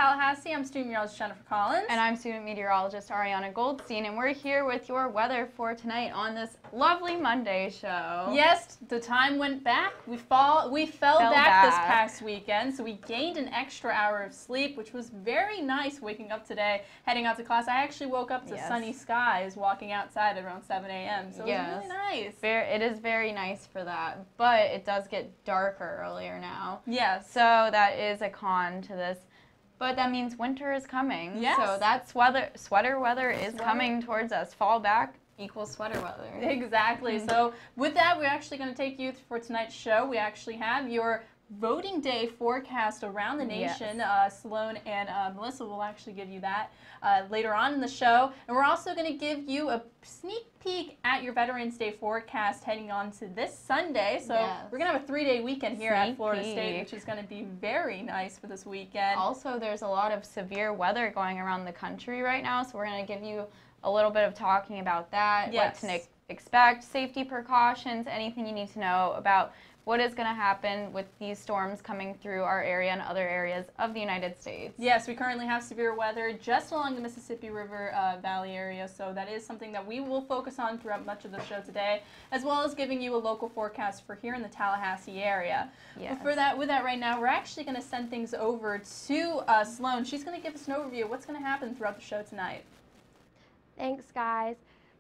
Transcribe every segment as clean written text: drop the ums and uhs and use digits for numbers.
Tallahassee. I'm student meteorologist Jennifer Collins. And I'm student meteorologist Ariana Goldstein, and we're here with your weather for tonight on this lovely Monday show. Yes, the time went back. We fell back this past weekend, so we gained an extra hour of sleep, which was very nice waking up today, heading out to class. I actually woke up to sunny skies walking outside at around 7 a.m., so it was really nice. It is very nice for that, but it does get darker earlier now. Yes. So that is a con to this. But that means winter is coming. Yes. So that's sweater weather is coming towards us. Fall back equals sweater weather. Exactly. So with that, we're actually going to take you for tonight's show. We actually have your voting day forecast around the nation. Sloan and Melissa will actually give you that later on in the show. And we're also going to give you a sneak peek at your Veterans Day forecast heading on to this Sunday. So we're going to have a 3-day weekend here at Florida State, which is going to be very nice for this weekend. Also, there's a lot of severe weather going around the country right now, so we're going to give you a little bit of talking about that, what to expect, safety precautions, anything you need to know about what is going to happen with these storms coming through our area and other areas of the United States. Yes, we currently have severe weather just along the Mississippi River Valley area, so that is something that we will focus on throughout much of the show today, as well as giving you a local forecast for here in the Tallahassee area. Yes. But with that right now, we're actually going to send things over to Sloan. She's going to give us an overview of what's going to happen throughout the show tonight. Thanks, guys.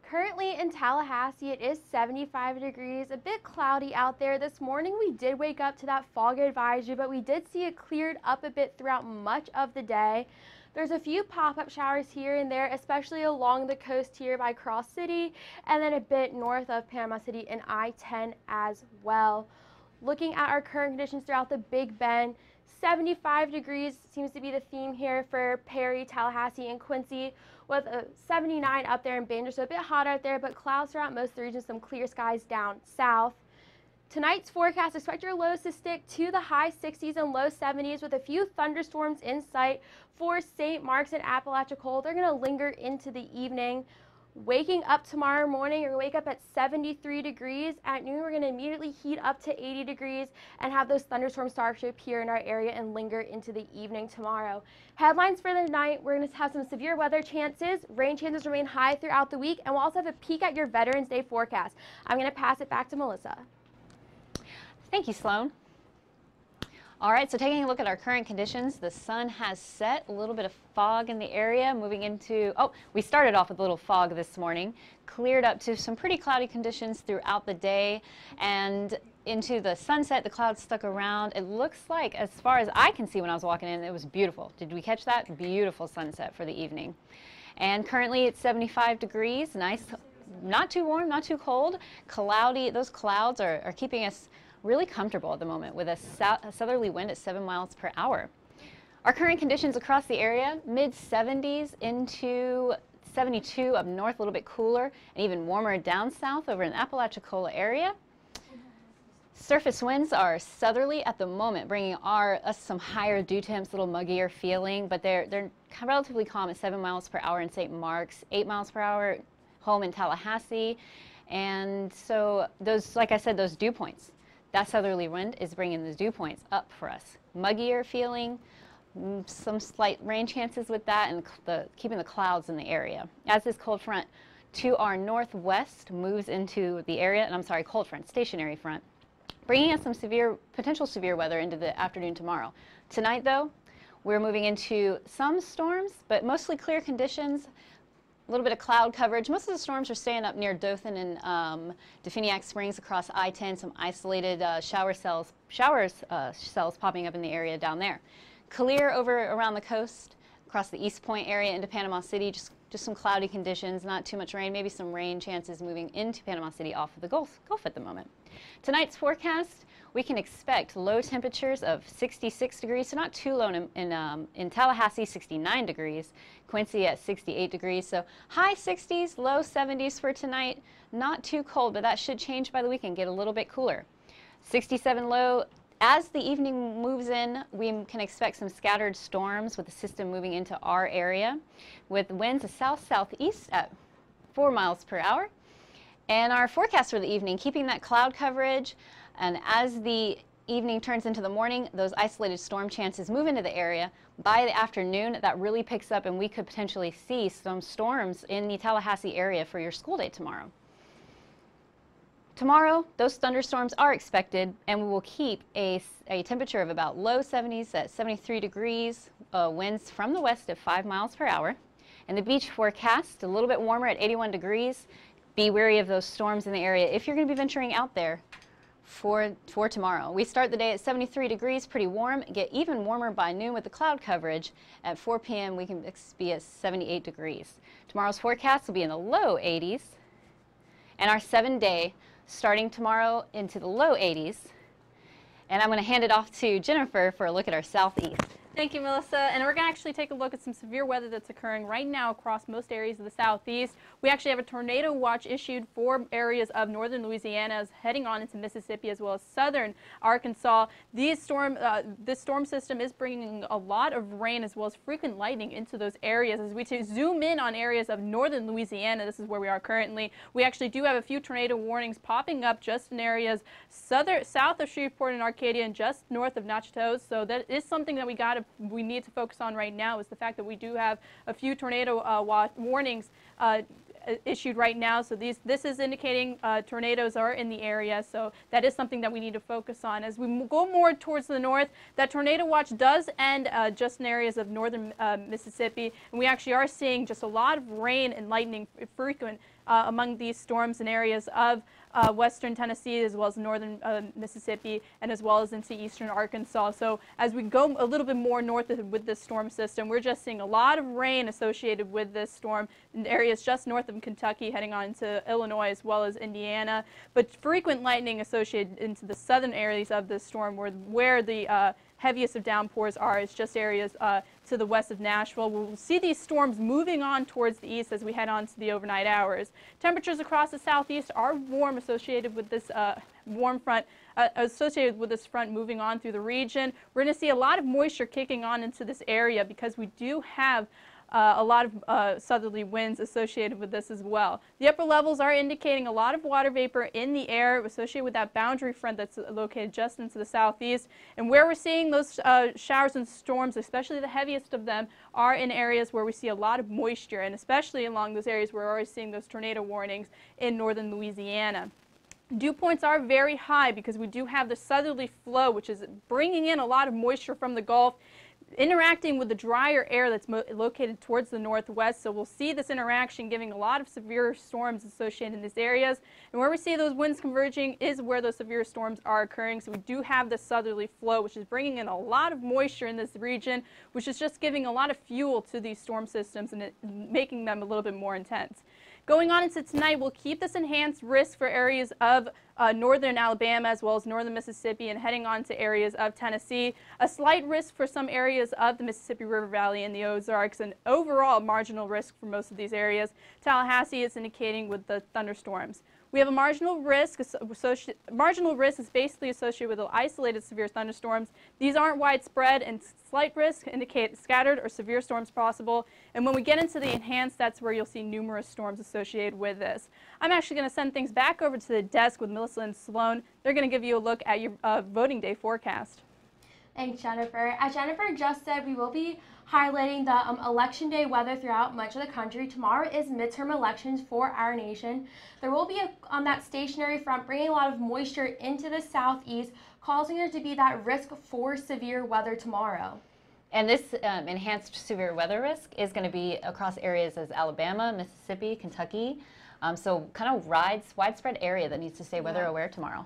Currently in Tallahassee, it is 75 degrees, a bit cloudy out there. This morning we did wake up to that fog advisory, but we did see it cleared up a bit throughout much of the day. There's a few pop-up showers here and there, especially along the coast here by Cross City, and then a bit north of Panama City and I-10 as well. Looking at our current conditions throughout the Big Bend, 75 degrees seems to be the theme here for Perry, Tallahassee, and Quincy, with a 79 up there in Banger, so a bit hot out there, but clouds throughout most of the region, some clear skies down south. Tonight's forecast, expect your lows to stick to the high 60s and low 70s with a few thunderstorms in sight for St. Mark's and Apalachicola. They're going to linger into the evening. Waking up tomorrow morning, you're going to wake up at 73 degrees. At noon, we're going to immediately heat up to 80 degrees and have those thunderstorms start to appear in our area and linger into the evening tomorrow. Headlines for the night, we're going to have some severe weather chances. Rain chances remain high throughout the week, and we'll also have a peek at your Veterans Day forecast. I'm going to pass it back to Melissa. Thank you, Sloan. All right, so taking a look at our current conditions, the sun has set, a little bit of fog in the area, moving into, we started off with a little fog this morning, cleared up to some pretty cloudy conditions throughout the day, and into the sunset, the clouds stuck around. It looks like, as far as I can see when I was walking in, it was beautiful. Did we catch that? Beautiful sunset for the evening. And currently it's 75 degrees, nice, not too warm, not too cold, cloudy. Those clouds are keeping us really comfortable at the moment with a southerly wind at 7 miles per hour. Our current conditions across the area, mid-70s into 72 up north, a little bit cooler, and even warmer down south over in the Apalachicola area. Surface winds are southerly at the moment, bringing us some higher dew temps, a little muggier feeling, but they're relatively calm at 7 miles per hour in St. Mark's, 8 miles per hour home in Tallahassee. And so those, like I said, those dew points, that southerly wind is bringing the dew points up for us. Muggier feeling, some slight rain chances with that, and keeping the clouds in the area. As this cold front to our northwest moves into the area, and I'm sorry, cold front, stationary front, bringing us some potential severe weather into the afternoon tomorrow. Tonight, though, we're moving into some storms, but mostly clear conditions. A little bit of cloud coverage. Most of the storms are staying up near Dothan and Definiak Springs across I-10. Some isolated shower cells popping up in the area down there. Clear over around the coast, across the East Point area into Panama City. Just some cloudy conditions, not too much rain. Maybe some rain chances moving into Panama City off of the Gulf at the moment. Tonight's forecast, we can expect low temperatures of 66 degrees, so not too low in Tallahassee, 69 degrees, Quincy at 68 degrees, so high 60s, low 70s for tonight. Not too cold, but that should change by the weekend, get a little bit cooler. 67 low. As the evening moves in, we can expect some scattered storms with the system moving into our area, with winds of south-southeast at 4 miles per hour. And our forecast for the evening, keeping that cloud coverage, and as the evening turns into the morning, those isolated storm chances move into the area. By the afternoon, that really picks up, and we could potentially see some storms in the Tallahassee area for your school day tomorrow. Tomorrow, those thunderstorms are expected, and we will keep a temperature of about low 70s at 73 degrees, winds from the west at 5 miles per hour. And the beach forecast, a little bit warmer at 81 degrees. Be wary of those storms in the area if you're going to be venturing out there for tomorrow. We start the day at 73 degrees, pretty warm, get even warmer by noon with the cloud coverage. At 4 p.m. we can be at 78 degrees. Tomorrow's forecast will be in the low 80s, and our 7-day starting tomorrow into the low 80s. And I'm going to hand it off to Jennifer for a look at our southeast. Thank you, Melissa. And we're going to actually take a look at some severe weather that's occurring right now across most areas of the southeast. We actually have a tornado watch issued for areas of northern Louisiana heading on into Mississippi as well as southern Arkansas. This storm system is bringing a lot of rain as well as frequent lightning into those areas. As we zoom in on areas of northern Louisiana, this is where we are currently, we actually do have a few tornado warnings popping up just in areas south of Shreveport and Arcadia and just north of Natchitoches. So that is something that we need to focus on right now, is the fact that we do have a few tornado warnings issued right now. So this is indicating tornadoes are in the area. So that is something that we need to focus on. As we go more towards the north, that tornado watch does end just in areas of northern Mississippi. And we actually are seeing just a lot of rain and lightning frequent among these storms in areas of western Tennessee as well as northern Mississippi and as well as into eastern Arkansas. So as we go a little bit more north with this storm system, we're just seeing a lot of rain associated with this storm in areas just north of Kentucky heading on to Illinois as well as Indiana, but frequent lightning associated into the southern areas of this storm where the heaviest of downpours are. It's just areas to the west of Nashville. We'll see these storms moving on towards the east as we head on to the overnight hours. Temperatures across the southeast are warm associated with this warm front, associated with this front moving on through the region. We're going to see a lot of moisture kicking on into this area because we do have a lot of southerly winds associated with this as well. The upper levels are indicating a lot of water vapor in the air associated with that boundary front that's located just into the southeast. And where we're seeing those showers and storms, especially the heaviest of them, are in areas where we see a lot of moisture, and especially along those areas where we're already seeing those tornado warnings in northern Louisiana. Dew points are very high because we do have the southerly flow, which is bringing in a lot of moisture from the Gulf, interacting with the drier air that's located towards the northwest. So we'll see this interaction giving a lot of severe storms associated in these areas. And where we see those winds converging is where those severe storms are occurring. So we do have the southerly flow, which is bringing in a lot of moisture in this region, which is just giving a lot of fuel to these storm systems and making them a little bit more intense. Going on into tonight, we'll keep this enhanced risk for areas of northern Alabama as well as northern Mississippi and heading on to areas of Tennessee. A slight risk for some areas of the Mississippi River Valley and the Ozarks, and overall marginal risk for most of these areas. Tallahassee is indicating with the thunderstorms. We have a marginal risk. Marginal risk is basically associated with isolated severe thunderstorms. These aren't widespread, and slight risk indicate scattered or severe storms possible. And when we get into the enhanced, that's where you'll see numerous storms associated with this. I'm actually going to send things back over to the desk with Melissa and Sloan. They're going to give you a look at your voting day forecast. Thanks, Jennifer. As Jennifer just said, we will be highlighting the election day weather throughout much of the country. Tomorrow is midterm elections for our nation. There will be that stationary front bringing a lot of moisture into the southeast, causing there to be that risk for severe weather tomorrow. And this enhanced severe weather risk is going to be across areas as Alabama, Mississippi, Kentucky. So kind of widespread area that needs to stay weather aware tomorrow.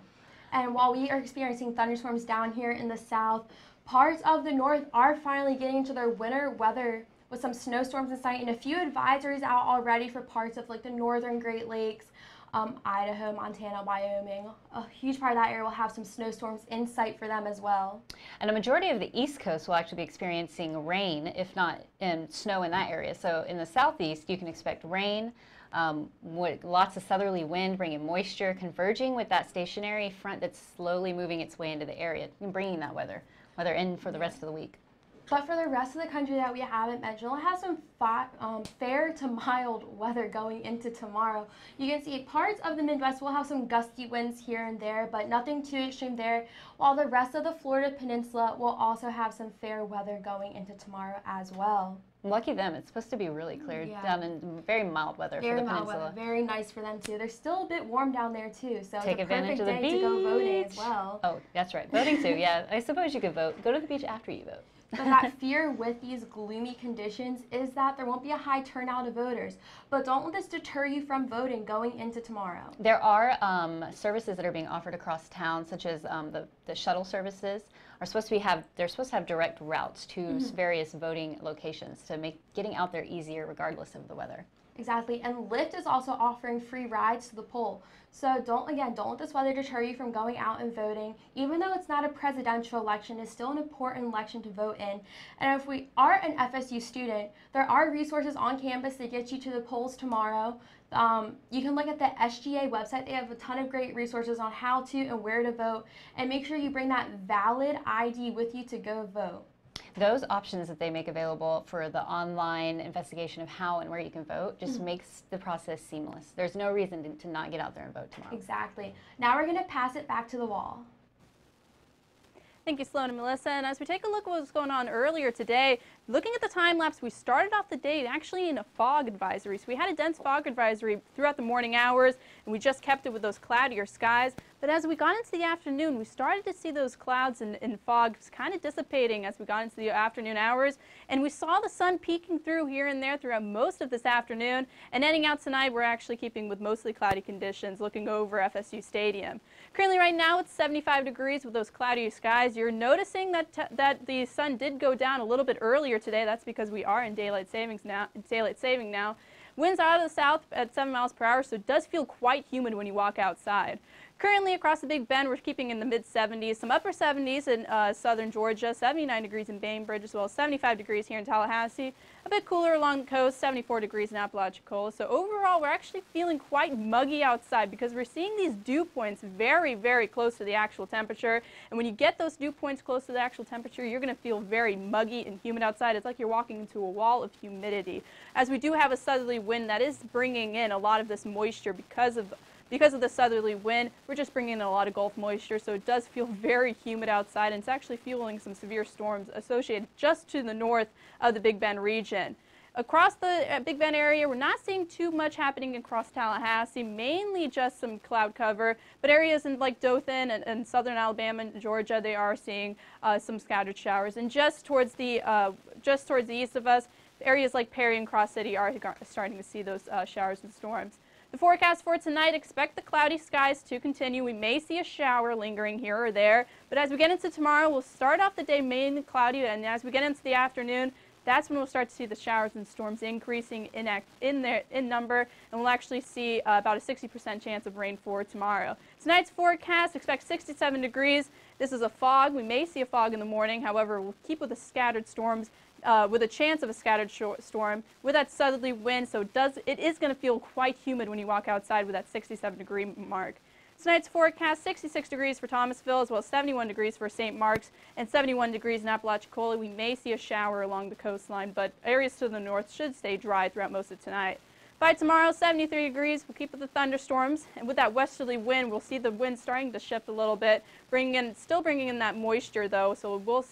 And while we are experiencing thunderstorms down here in the south, parts of the north are finally getting into their winter weather with some snowstorms in sight and a few advisories out already for parts of like the northern Great Lakes, Idaho, Montana, Wyoming. A huge part of that area will have some snowstorms in sight for them as well. And a majority of the East Coast will actually be experiencing rain, if not snow in that area. So in the southeast, you can expect rain. Lots of southerly wind bringing moisture, converging with that stationary front that's slowly moving its way into the area and bringing that weather in for the rest of the week. But for the rest of the country that we haven't mentioned, we'll have some fair to mild weather going into tomorrow. You can see parts of the Midwest will have some gusty winds here and there, but nothing too extreme there, while the rest of the Florida Peninsula will also have some fair weather going into tomorrow as well. Lucky them. It's supposed to be really clear down in very mild weather for the peninsula. Weather. Very nice for them too. They're still a bit warm down there too, so take it's a advantage perfect of the day beach. to go voting as well. Oh, that's right. Voting too. Yeah, I suppose you could vote. Go to the beach after you vote. But that fear with these gloomy conditions is that there won't be a high turnout of voters. But don't let this deter you from voting going into tomorrow. There are services that are being offered across town, such as the shuttle services are supposed to they're supposed to have direct routes to various voting locations to make getting out there easier regardless of the weather. Exactly, and Lyft is also offering free rides to the poll. So don't let this weather deter you from going out and voting. Even though it's not a presidential election, it's still an important election to vote in. And if we are an FSU student, there are resources on campus that get you to the polls tomorrow. You can look at the SGA website. They have a ton of great resources on how to and where to vote. And make sure you bring that valid ID with you to go vote. Those options that they make available for the online investigation of how and where you can vote just makes the process seamless. There's no reason to not get out there and vote tomorrow. Exactly. Now we're going to pass it back to the wall. Thank you, Sloan and Melissa. And as we take a look at what was going on earlier today, looking at the time lapse, we started off the day actually in a fog advisory. So we had a dense fog advisory throughout the morning hours, and we just kept it with those cloudier skies. But as we got into the afternoon, we started to see those clouds and fog kind of dissipating as we got into the afternoon hours. And we saw the sun peeking through here and there throughout most of this afternoon. And heading out tonight, we're actually keeping with mostly cloudy conditions, looking over FSU Stadium. Currently right now, it's 75 degrees with those cloudy skies. You're noticing that the sun did go down a little bit earlier today. That's because we are in daylight saving now. Winds out of the south at 7 miles per hour, so it does feel quite humid when you walk outside. Currently across the Big Bend, we're keeping in the mid-70s, some upper 70s in southern Georgia, 79 degrees in Bainbridge, as well as 75 degrees here in Tallahassee. A bit cooler along the coast, 74 degrees in Apalachicola. So overall, we're actually feeling quite muggy outside because we're seeing these dew points very, very close to the actual temperature. And when you get those dew points close to the actual temperature, you're going to feel very muggy and humid outside. It's like you're walking into a wall of humidity. As we do have a southerly wind that is bringing in a lot of this moisture because of the southerly wind, we're just bringing in a lot of Gulf moisture, so it does feel very humid outside, and it's actually fueling some severe storms associated just to the north of the Big Bend region. Across the Big Bend area, we're not seeing too much happening across Tallahassee, mainly just some cloud cover, but areas in like Dothan and southern Alabama and Georgia, they are seeing some scattered showers. And just towards the east of us, areas like Perry and Cross City are starting to see those showers and storms. The forecast for tonight, expect the cloudy skies to continue. We may see a shower lingering here or there, but as we get into tomorrow, we'll start off the day mainly cloudy, and as we get into the afternoon, that's when we'll start to see the showers and storms increasing in number, and we'll actually see about a 60% chance of rain for tomorrow. Tonight's forecast, expect 67 degrees. This is a fog. We may see a fog in the morning. However, we'll keep with the scattered storms, with a chance of a scattered storm with that southerly wind, so it is going to feel quite humid when you walk outside with that 67-degree mark. Tonight's forecast, 66 degrees for Thomasville, as well as 71 degrees for St. Mark's and 71 degrees in Apalachicola. We may see a shower along the coastline, but areas to the north should stay dry throughout most of tonight. By tomorrow, 73 degrees. We'll keep with the thunderstorms, and with that westerly wind, we'll see the wind starting to shift a little bit, still bringing in that moisture, though, so we'll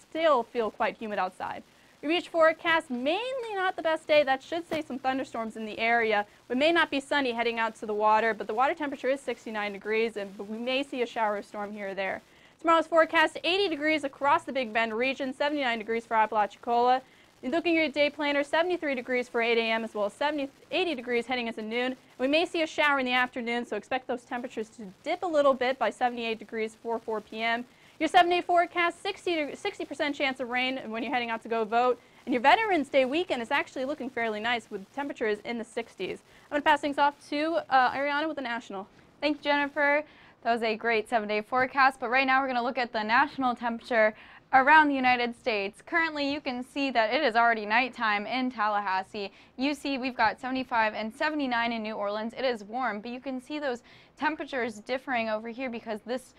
still feel quite humid outside. Your beach forecast, mainly not the best day. That should say some thunderstorms in the area. We may not be sunny heading out to the water, but the water temperature is 69 degrees, but we may see a shower or storm here or there. Tomorrow's forecast, 80 degrees across the Big Bend region, 79 degrees for Apalachicola. Looking at your day planner, 73 degrees for 8 a.m. as well as 80 degrees heading into noon. We may see a shower in the afternoon, so expect those temperatures to dip a little bit by 78 degrees for 4 p.m. Your 7-day forecast, 60% chance of rain when you're heading out to go vote. And your Veterans Day weekend is actually looking fairly nice with temperatures in the 60s. I'm going to pass things off to Ariana with the National. Thanks, Jennifer. That was a great 7-day forecast, but right now we're going to look at the national temperature around the United States. Currently, you can see that it is already nighttime in Tallahassee. You see we've got 75 and 79 in New Orleans. It is warm, but you can see those temperatures differing over here because this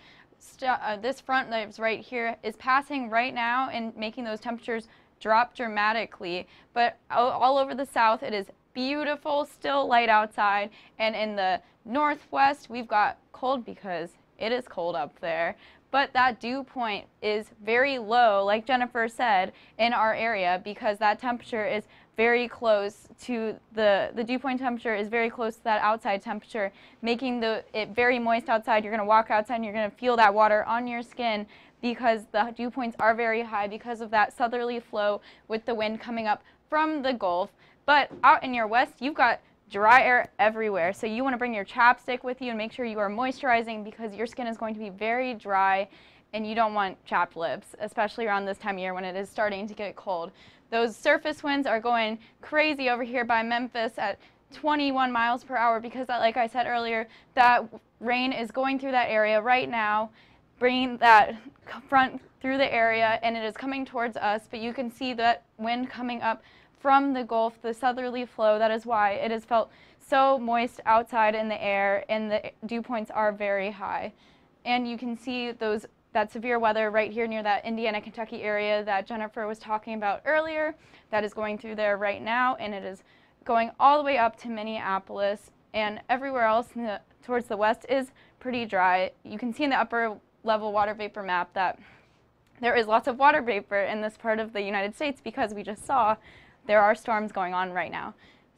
this front that's right here is passing right now and making those temperatures drop dramatically. But all over the south, it is beautiful, still light outside. And in the northwest, we've got cold because it is cold up there. But that dew point is very low, like Jennifer said, in our area because that temperature is very close to the dew point temperature is very close to that outside temperature, making it very moist outside. You're going to walk outside and you're going to feel that water on your skin because the dew points are very high because of that southerly flow with the wind coming up from the Gulf. But out in your west, you've got dry air everywhere. So you want to bring your chapstick with you and make sure you are moisturizing because your skin is going to be very dry and you don't want chapped lips, especially around this time of year when it is starting to get cold. Those surface winds are going crazy over here by Memphis at 21 miles per hour because, like I said earlier, that rain is going through that area right now, bringing that front through the area, and it is coming towards us, but you can see that wind coming up from the Gulf, the southerly flow. That is why it has felt so moist outside in the air, and the dew points are very high. And you can see that severe weather right here near that Indiana, Kentucky area that Jennifer was talking about earlier. That is going through there right now, and it is going all the way up to Minneapolis, and everywhere else towards the west is pretty dry. You can see in the upper level water vapor map that there is lots of water vapor in this part of the United States because we just saw there are storms going on right now.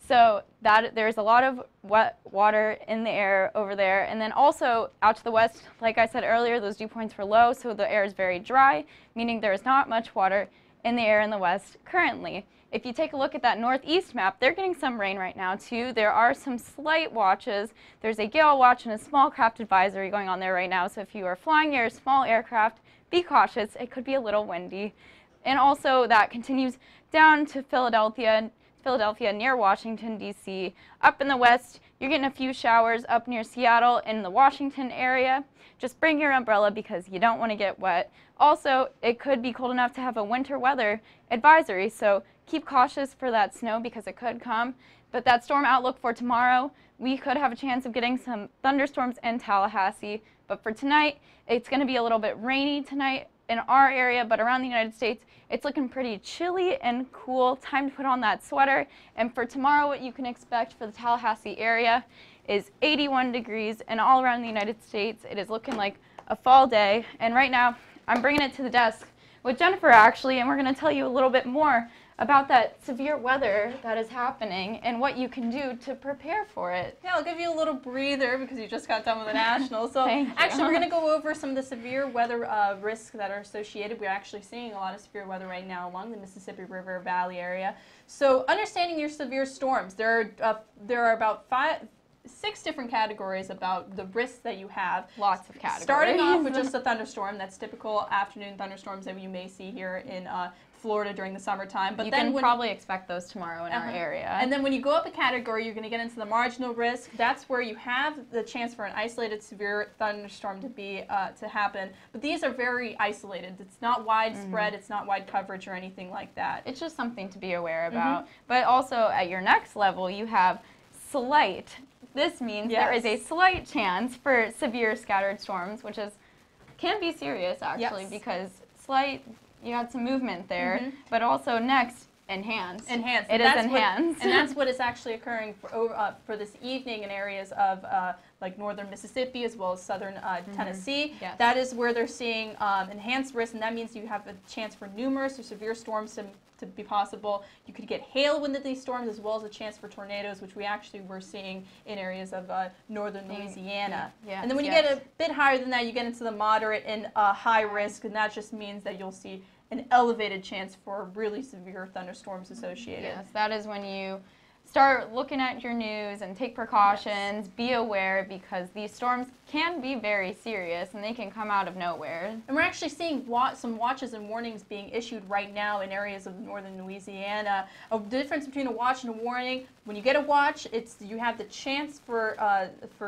So there's a lot of wet water in the air over there. And then also out to the west, like I said earlier, those dew points were low, so the air is very dry, meaning there is not much water in the air in the west currently. If you take a look at that northeast map, they're getting some rain right now too. There are some slight watches. There's a gale watch and a small craft advisory going on there right now. So if you are flying your small aircraft, be cautious. It could be a little windy. And also that continues down to Philadelphia near Washington, D.C. Up in the west, you're getting a few showers up near Seattle in the Washington area. Just bring your umbrella because you don't want to get wet. Also, it could be cold enough to have a winter weather advisory, so keep cautious for that snow because it could come. But that storm outlook for tomorrow, we could have a chance of getting some thunderstorms in Tallahassee. But for tonight, it's going to be a little bit rainy tonight in our area, but around the United States, it's looking pretty chilly and cool. Time to put on that sweater. And for tomorrow, what you can expect for the Tallahassee area is 81 degrees, and all around the United States, it is looking like a fall day. And right now, I'm bringing it to the desk with Jennifer, actually, and we're going to tell you a little bit more about that severe weather that is happening and what you can do to prepare for it. Yeah, I'll give you a little breather because you just got done with the Nationals. So actually, we're going to go over some of the severe weather risks that are associated. We're actually seeing a lot of severe weather right now along the Mississippi River Valley area. So understanding your severe storms, there are about 6 different categories about the risks that you have. Lots of categories. Starting off with just a thunderstorm, that's typical afternoon thunderstorms that you may see here in Florida during the summertime. But you then can probably expect those tomorrow in our area. And then when you go up a category, you're going to get into the marginal risk. That's where you have the chance for an isolated severe thunderstorm to happen. But these are very isolated. It's not widespread. It's not wide coverage or anything like that. It's just something to be aware about. But also at your next level, you have slight. This means there is a slight chance for severe scattered storms, which can be serious actually because slight. You had some movement there, but also next, enhanced. Enhanced. It is enhanced. And that's what is actually occurring for this evening in areas of like northern Mississippi as well as southern Tennessee. Yes. That is where they're seeing enhanced risk, and that means you have a chance for numerous or severe storms to be possible. You could get hail wind of these storms as well as a chance for tornadoes, which we actually were seeing in areas of northern Louisiana. And then when you get a bit higher than that, you get into the moderate and high risk, and that just means that you'll see an elevated chance for really severe thunderstorms associated. Yes, that is when you start looking at your news and take precautions, be aware, because these storms can be very serious and they can come out of nowhere. And we're actually seeing some watches and warnings being issued right now in areas of northern Louisiana. A difference between a watch and a warning: when you get a watch, you have the chance for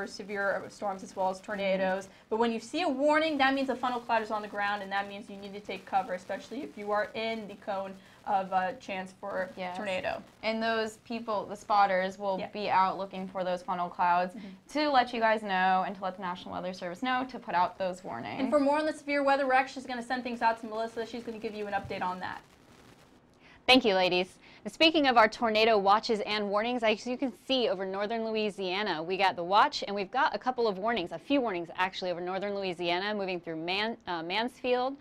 severe storms as well as tornadoes. But when you see a warning, that means a funnel cloud is on the ground, and that means you need to take cover, especially if you are in the cone of a chance for tornado. And those people, the spotters, will be out looking for those funnel clouds to let you guys know and to let the National Weather Service know to put out those warnings. And for more on the severe weather, we're actually going to send things out to Melissa. She's going to give you an update on that. Thank you, ladies. And speaking of our tornado watches and warnings, as you can see over northern Louisiana, we got the watch and we've got a couple of warnings, a few warnings actually over northern Louisiana, moving through Mansfield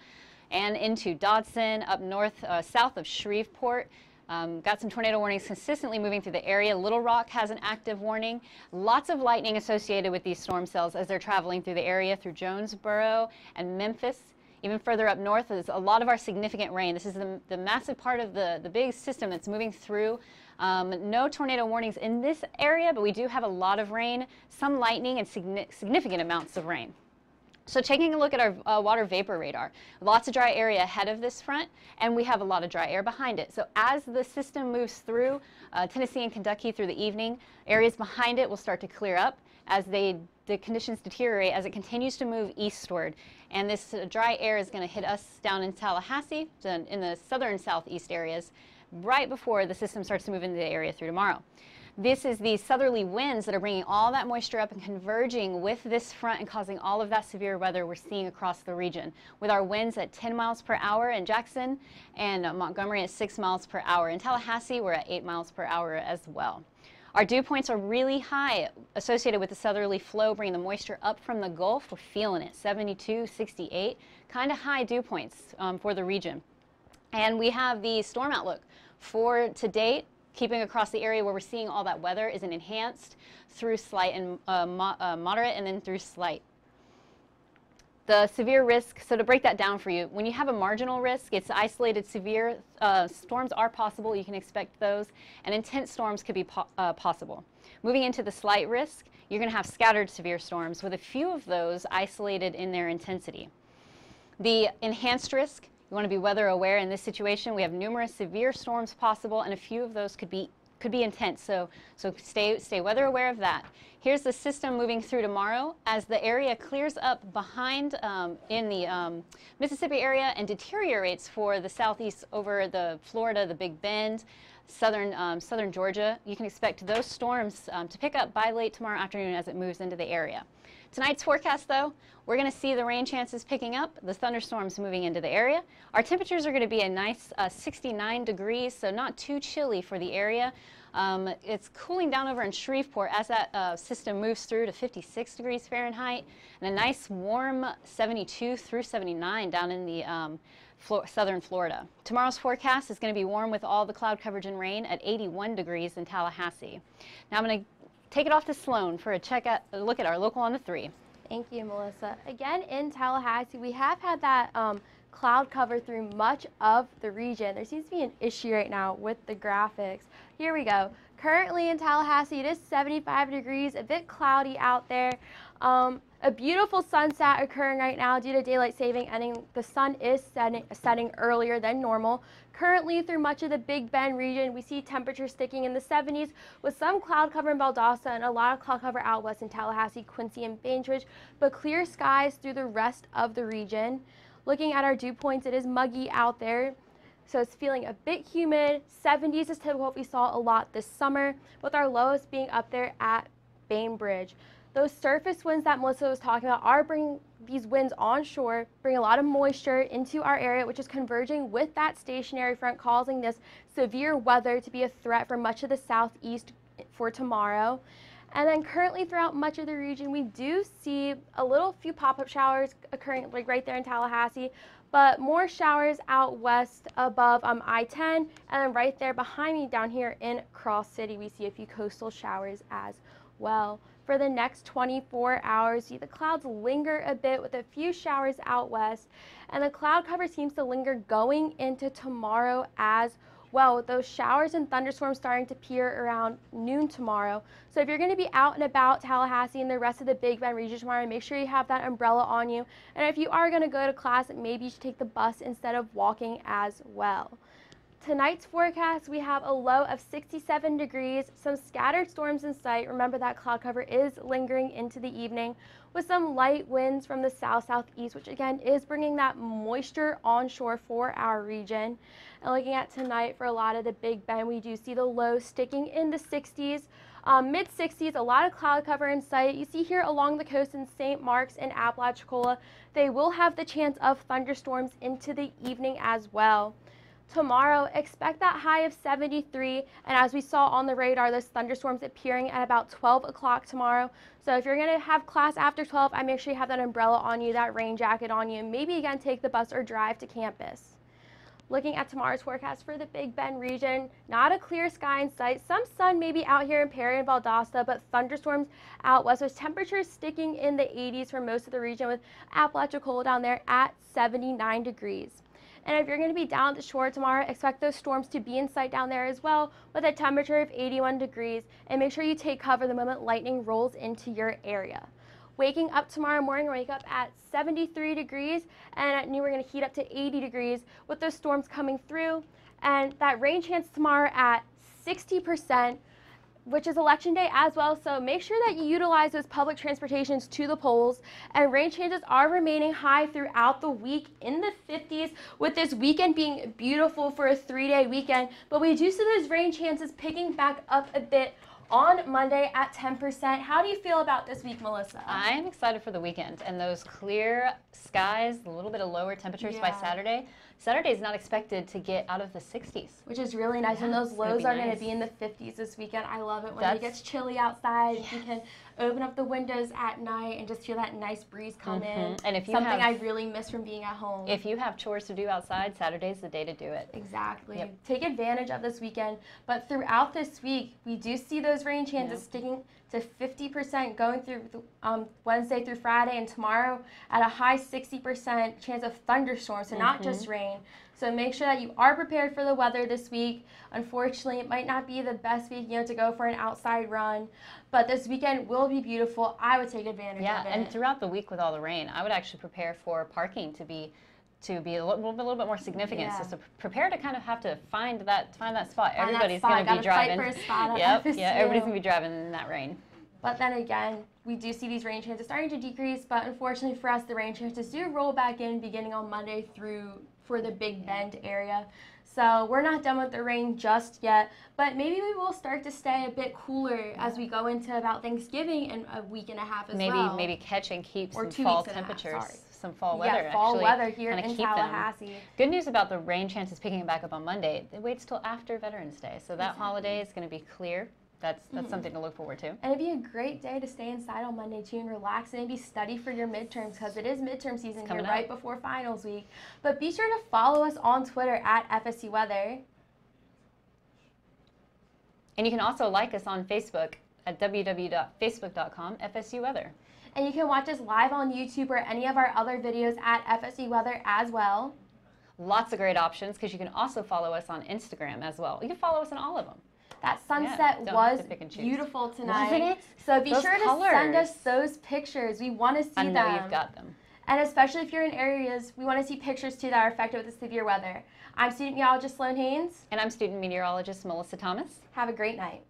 and into Dodson, up north, south of Shreveport. Got some tornado warnings consistently moving through the area. Little Rock has an active warning. Lots of lightning associated with these storm cells as they're traveling through the area through Jonesboro and Memphis. Even further up north is a lot of our significant rain. This is the massive part of the big system that's moving through. No tornado warnings in this area, but we do have a lot of rain, some lightning, and significant amounts of rain. So taking a look at our water vapor radar, lots of dry area ahead of this front, and we have a lot of dry air behind it. So as the system moves through Tennessee and Kentucky through the evening, areas behind it will start to clear up as the conditions deteriorate as it continues to move eastward. And this dry air is going to hit us down in Tallahassee, in the southern southeast areas, right before the system starts to move into the area through tomorrow. This is the southerly winds that are bringing all that moisture up and converging with this front and causing all of that severe weather we're seeing across the region, with our winds at 10 miles per hour in Jackson and Montgomery at 6 miles per hour. In Tallahassee, we're at 8 miles per hour as well. Our dew points are really high associated with the southerly flow, bringing the moisture up from the Gulf. We're feeling it, 72, 68, kind of high dew points for the region. And we have the storm outlook for to date, keeping across the area where we're seeing all that weather is an enhanced through slight and moderate and then through slight. The severe risk, so to break that down for you, when you have a marginal risk, it's isolated severe storms are possible, you can expect those, and intense storms could be possible. Moving into the slight risk, you're going to have scattered severe storms with a few of those isolated in their intensity. The enhanced risk, you want to be weather aware in this situation. We have numerous severe storms possible, and a few of those could be intense, so stay weather aware of that. Here's the system moving through tomorrow as the area clears up behind in the Mississippi area and deteriorates for the southeast over the Florida, the Big Bend, southern Georgia. You can expect those storms to pick up by late tomorrow afternoon as it moves into the area. Tonight's forecast, though, we're going to see the rain chances picking up, the thunderstorms moving into the area. Our temperatures are going to be a nice 69 degrees, so not too chilly for the area. It's cooling down over in Shreveport as that system moves through to 56 degrees Fahrenheit, and a nice warm 72 through 79 down in the southern Florida. Tomorrow's forecast is going to be warm with all the cloud coverage and rain at 81 degrees in Tallahassee. Now I'm going to take it off to Sloan for a look at our local on the 3. Thank you, Melissa. Again, in Tallahassee, we have had that cloud cover through much of the region. There seems to be an issue right now with the graphics. Here we go. Currently in Tallahassee, it is 75 degrees, a bit cloudy out there. A beautiful sunset occurring right now due to daylight saving ending. The sun is setting earlier than normal. Currently through much of the Big Bend region, we see temperatures sticking in the 70s with some cloud cover in Valdosta and a lot of cloud cover out west in Tallahassee, Quincy, and Bainbridge, but clear skies through the rest of the region. Looking at our dew points, it is muggy out there, so it's feeling a bit humid. 70s is typical what we saw a lot this summer, with our lowest being up there at Bainbridge. Those surface winds that Melissa was talking about are bringing these winds onshore, bring a lot of moisture into our area, which is converging with that stationary front, causing this severe weather to be a threat for much of the southeast for tomorrow. And then currently throughout much of the region, we do see a few pop-up showers occurring like right there in Tallahassee, but more showers out west above I-10, and then right there behind me down here in Cross City, we see a few coastal showers as well. For the next 24 hours, see the clouds linger a bit with a few showers out west, and the cloud cover seems to linger going into tomorrow as well, with those showers and thunderstorms starting to appear around noon tomorrow. So if you're going to be out and about Tallahassee and the rest of the Big Bend region tomorrow, make sure you have that umbrella on you. And if you are going to go to class, maybe you should take the bus instead of walking as well. tonight's forecast, we have a low of 67 degrees, some scattered storms in sight. Remember that cloud cover is lingering into the evening with some light winds from the south-southeast, which again is bringing that moisture onshore for our region. And looking at tonight for a lot of the Big Bend, we do see the low sticking in the 60s. Mid-60s, a lot of cloud cover in sight. You see here along the coast in St. Marks and Apalachicola, they will have the chance of thunderstorms into the evening as well. Tomorrow, expect that high of 73, and as we saw on the radar, those thunderstorms appearing at about 12 o'clock tomorrow. So if you're going to have class after 12, I make sure you have that umbrella on you, that rain jacket on you, and maybe again take the bus or drive to campus. Looking at tomorrow's forecast for the Big Bend region, not a clear sky in sight. Some sun maybe out here in Perry and Valdosta, but thunderstorms out west with temperatures sticking in the 80s for most of the region, with Apalachicola down there at 79 degrees. And if you're going to be down at the shore tomorrow, expect those storms to be in sight down there as well, with a temperature of 81 degrees. And make sure you take cover the moment lightning rolls into your area. Waking up tomorrow morning, wake up at 73 degrees, and at noon we're going to heat up to 80 degrees with those storms coming through. And that rain chance tomorrow at 60%, which is election day as well, so make sure that you utilize those public transportations to the polls. And rain chances are remaining high throughout the week in the 50s, with this weekend being beautiful for a 3-day weekend. But we do see those rain chances picking back up a bit on Monday at 10%. How do you feel about this week, Melissa? I am excited for the weekend and those clear skies, a little bit of lower temperatures by Saturday. Saturday is not expected to get out of the 60s. Which is really nice, and those lows are going to be in the 50s this weekend. I love it when it gets chilly outside. Yes. You can open up the windows at night and just feel that nice breeze come in. And if you something I really miss from being at home. If you have chores to do outside, Saturday's the day to do it. Exactly. Yep. Take advantage of this weekend. But throughout this week, we do see those rain chances sticking to 50% going through Wednesday through Friday, and tomorrow at a high 60% chance of thunderstorms, so not just rain. So make sure that you are prepared for the weather this week. Unfortunately, it might not be the best week, to go for an outside run, but this weekend will be beautiful. I would take advantage of it. Yeah, and throughout the week with all the rain, I would actually prepare for parking to be a little bit more significant. Yeah. So prepare to kind of have to find that spot. Everybody's going to be driving. Fight for a spot yep, yeah, everybody's going to be driving in that rain. But then again, we do see these rain chances starting to decrease, but unfortunately for us, the rain chances do roll back in beginning on Monday for the Big Bend area. So we're not done with the rain just yet, but maybe we will start to stay a bit cooler as we go into about Thanksgiving in a week and a half as well. Maybe catch and keep some fall temperatures. Some fall weather, fall weather here in Tallahassee. Good news about the rain chances picking back up on Monday. It waits till after Veterans Day, so that holiday is going to be clear. That's something to look forward to. And it'd be a great day to stay inside on Monday too and relax and maybe study for your midterms, because it is midterm season here right before finals week. But be sure to follow us on Twitter at FSU Weather. And you can also like us on Facebook at www.facebook.com FSU Weather. And you can watch us live on YouTube or any of our other videos at FSU Weather as well. Lots of great options, because you can also follow us on Instagram as well. You can follow us on all of them. That sunset was beautiful tonight. Wasn't it? So be sure to send us those pictures. We want to see them. I know you've got them. And especially if you're in areas, we want to see pictures too that are affected with the severe weather. I'm student meteorologist Sloan Haynes. And I'm student meteorologist Melissa Thomas. Have a great night.